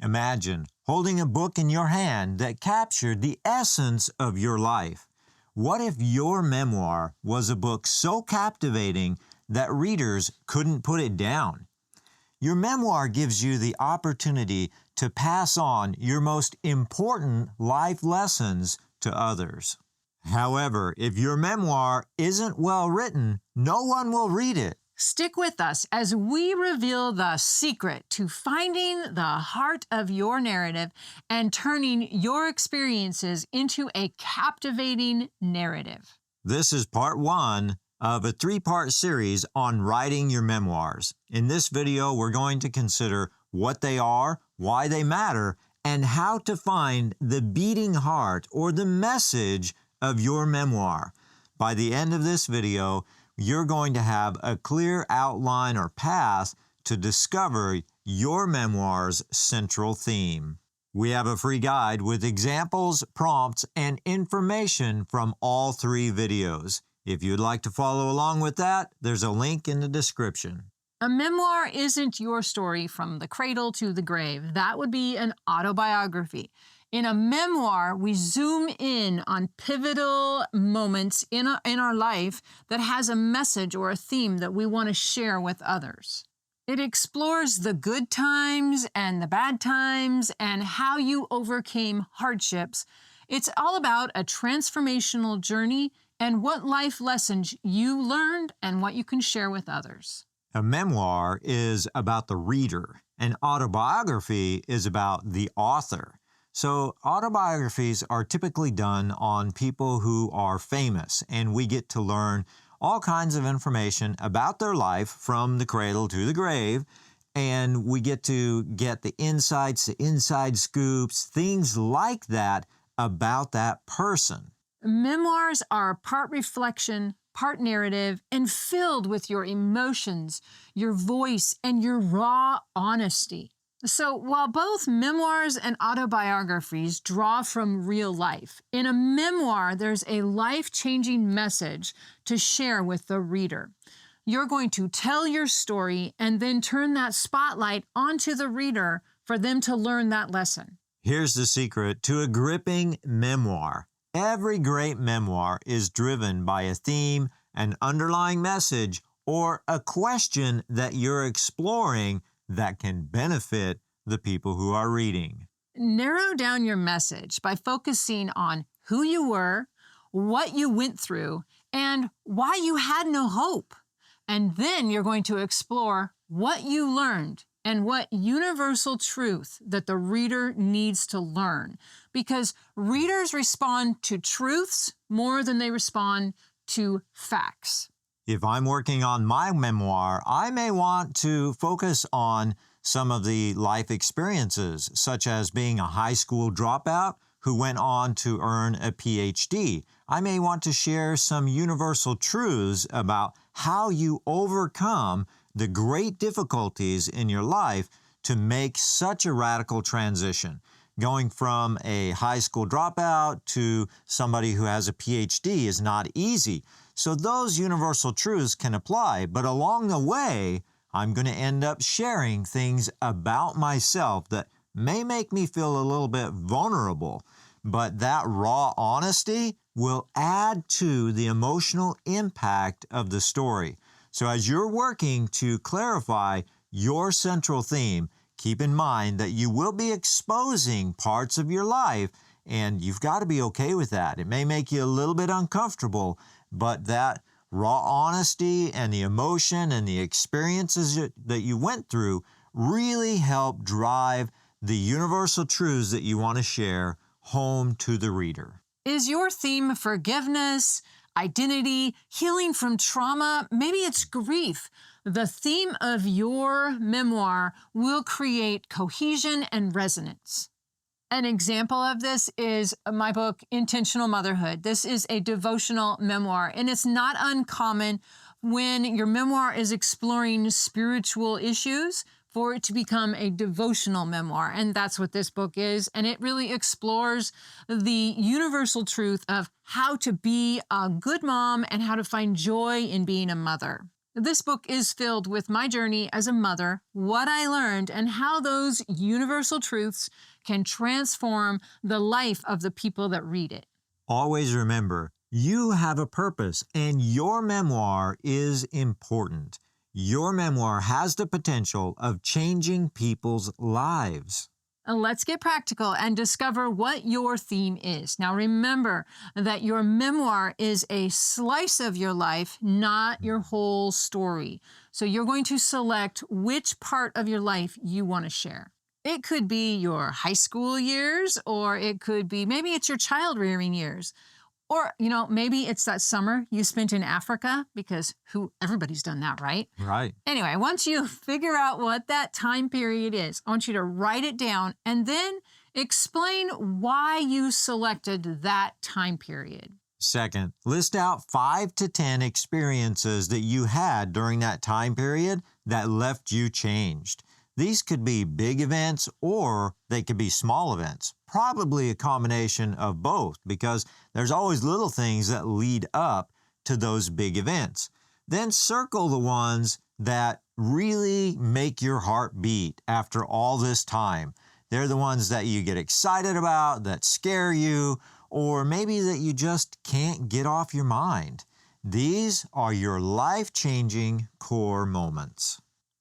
Imagine holding a book in your hand that captured the essence of your life. What if your memoir was a book so captivating that readers couldn't put it down? Your memoir gives you the opportunity to pass on your most important life lessons to others. However, if your memoir isn't well written, no one will read it. Stick with us as we reveal the secret to finding the heart of your narrative and turning your experiences into a captivating narrative. This is part 1 of a 3-part series on writing your memoirs. In this video, we're going to consider what they are, why they matter, and how to find the beating heart or the message of your memoir. By the end of this video, you're going to have a clear outline or path to discover your memoir's central theme. We have a free guide with examples, prompts, and information from all 3 videos. If you'd like to follow along with that, there's a link in the description. A memoir isn't your story from the cradle to the grave. That would be an autobiography. In a memoir, we zoom in on pivotal moments in our life that has a message or a theme that we want to share with others. It explores the good times and the bad times and how you overcame hardships. It's all about a transformational journey and what life lessons you learned and what you can share with others. A memoir is about the reader. An autobiography is about the author. So autobiographies are typically done on people who are famous, and we get to learn all kinds of information about their life from the cradle to the grave, and we get to get the insights, the inside scoops, things like that about that person. Memoirs are part reflection, part narrative, and filled with your emotions, your voice, and your raw honesty. So while both memoirs and autobiographies draw from real life, in a memoir, there's a life-changing message to share with the reader. You're going to tell your story and then turn that spotlight onto the reader for them to learn that lesson. Here's the secret to a gripping memoir. Every great memoir is driven by a theme, an underlying message, or a question that you're exploring that can benefit the people who are reading. Narrow down your message by focusing on who you were, what you went through, and why you had no hope. And then you're going to explore what you learned and what universal truth that the reader needs to learn. Because readers respond to truths more than they respond to facts. If I'm working on my memoir, I may want to focus on some of the life experiences, such as being a high school dropout who went on to earn a PhD. I may want to share some universal truths about how you overcome the great difficulties in your life to make such a radical transition. Going from a high school dropout to somebody who has a PhD is not easy. So those universal truths can apply, but along the way, I'm going to end up sharing things about myself that may make me feel a little bit vulnerable, but that raw honesty will add to the emotional impact of the story. So as you're working to clarify your central theme, keep in mind that you will be exposing parts of your life, and you've got to be okay with that. It may make you a little bit uncomfortable, but that raw honesty and the emotion and the experiences that you went through really help drive the universal truths that you want to share home to the reader. Is your theme forgiveness, identity, healing from trauma? Maybe it's grief. The theme of your memoir will create cohesion and resonance. An example of this is my book, Intentional Motherhood. This is a devotional memoir, and it's not uncommon when your memoir is exploring spiritual issues for it to become a devotional memoir, and that's what this book is, and it really explores the universal truth of how to be a good mom and how to find joy in being a mother. This book is filled with my journey as a mother, what I learned, and how those universal truths can transform the life of the people that read it. Always remember, you have a purpose and your memoir is important. Your memoir has the potential of changing people's lives. Let's get practical and discover what your theme is. Now, remember that your memoir is a slice of your life, not your whole story. So you're going to select which part of your life you want to share. It could be your high school years, or it could be maybe it's your child rearing years. Or, maybe it's that summer you spent in Africa, because everybody's done that, right? Right. Anyway, once you figure out what that time period is, I want you to write it down and then explain why you selected that time period. Second, list out 5 to 10 experiences that you had during that time period that left you changed. These could be big events or they could be small events. Probably a combination of both, because there's always little things that lead up to those big events. Then circle the ones that really make your heart beat after all this time. They're the ones that you get excited about, that scare you, or maybe that you just can't get off your mind. These are your life-changing core moments.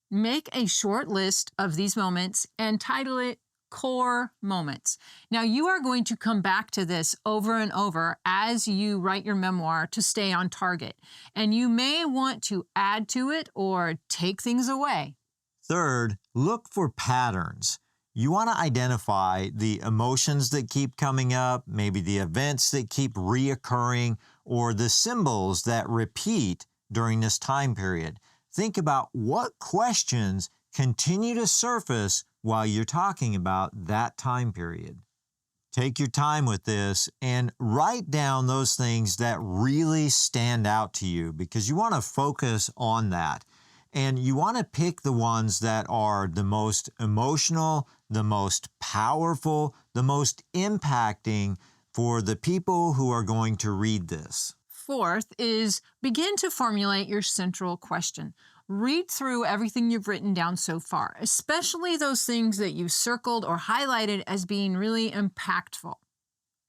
Make a short list of these moments and title it Core Moments. Now, you are going to come back to this over and over as you write your memoir to stay on target. And you may want to add to it or take things away. Third, look for patterns. You want to identify the emotions that keep coming up, maybe the events that keep reoccurring, or the symbols that repeat during this time period. Think about what questions continue to surface while you're talking about that time period. Take your time with this and write down those things that really stand out to you, because you want to focus on that. And you want to pick the ones that are the most emotional, the most powerful, the most impacting for the people who are going to read this. Fourth is begin to formulate your central question. Read through everything you've written down so far, especially those things that you circled or highlighted as being really impactful.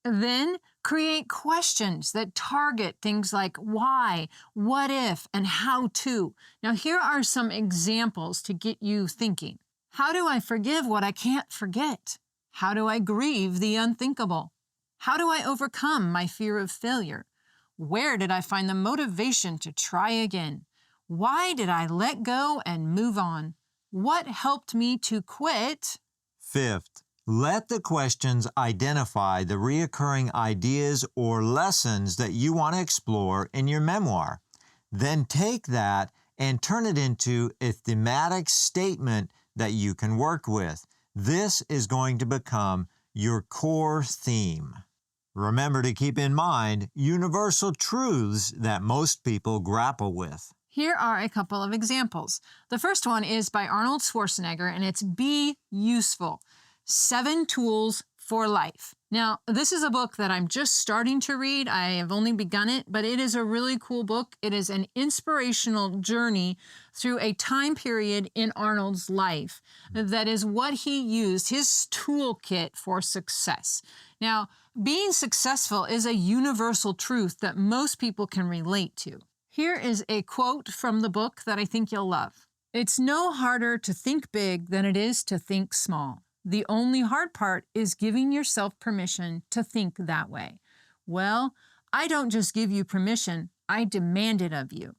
Then create questions that target things like why, what if, and how to. Now, here are some examples to get you thinking. How do I forgive what I can't forget? How do I grieve the unthinkable? How do I overcome my fear of failure? Where did I find the motivation to try again? Why did I let go and move on? What helped me to quit? Fifth, let the questions identify the reoccurring ideas or lessons that you want to explore in your memoir. Then take that and turn it into a thematic statement that you can work with. This is going to become your core theme. Remember to keep in mind universal truths that most people grapple with. Here are a couple of examples. The first one is by Arnold Schwarzenegger, and it's Be Useful: 7 Tools for Life. Now, this is a book that I'm just starting to read. I have only begun it, but it is a really cool book. It is an inspirational journey through a time period in Arnold's life that is what he used, his toolkit for success. Now, being successful is a universal truth that most people can relate to. Here is a quote from the book that I think you'll love. It's no harder to think big than it is to think small. The only hard part is giving yourself permission to think that way. Well, I don't just give you permission, I demand it of you.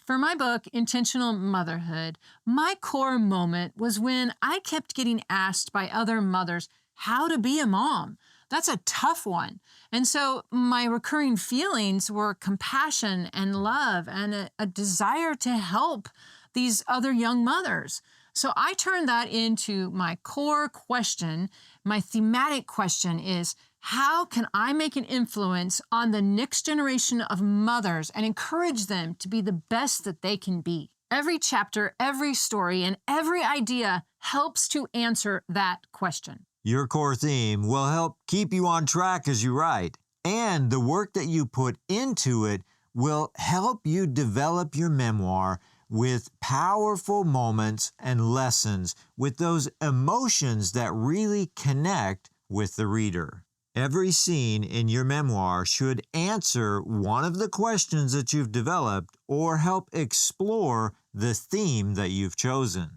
For my book, Intentional Motherhood, my core moment was when I kept getting asked by other mothers how to be a mom. That's a tough one. And so my recurring feelings were compassion and love and a desire to help these other young mothers. So I turned that into my core question. My thematic question is, how can I make an influence on the next generation of mothers and encourage them to be the best that they can be? Every chapter, every story, and every idea helps to answer that question. Your core theme will help keep you on track as you write, and the work that you put into it will help you develop your memoir with powerful moments and lessons, with those emotions that really connect with the reader. Every scene in your memoir should answer one of the questions that you've developed or help explore the theme that you've chosen.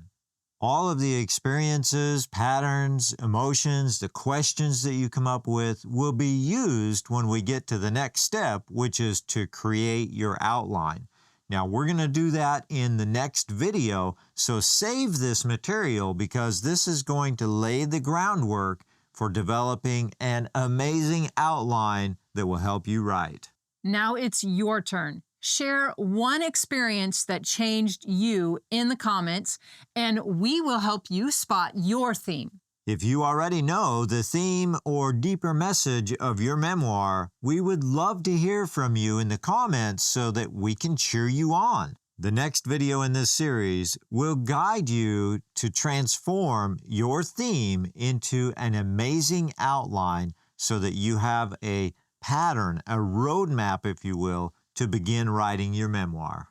All of the experiences, patterns, emotions, the questions that you come up with will be used when we get to the next step, which is to create your outline. Now, we're going to do that in the next video, so save this material because this is going to lay the groundwork for developing an amazing outline that will help you write. Now it's your turn. Share one experience that changed you in the comments, and we will help you spot your theme. If you already know the theme or deeper message of your memoir, we would love to hear from you in the comments so that we can cheer you on. The next video in this series will guide you to transform your theme into an amazing outline so that you have a pattern, a roadmap, if you will, to begin writing your memoir.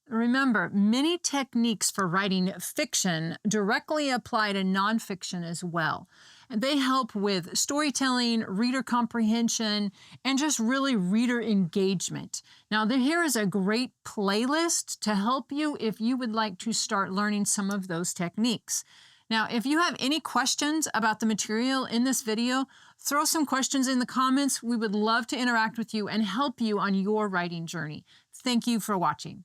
Remember, many techniques for writing fiction directly apply to nonfiction as well. And they help with storytelling, reader comprehension, and just really reader engagement. Now, here is a great playlist to help you if you would like to start learning some of those techniques. Now, if you have any questions about the material in this video, throw some questions in the comments. We would love to interact with you and help you on your writing journey. Thank you for watching.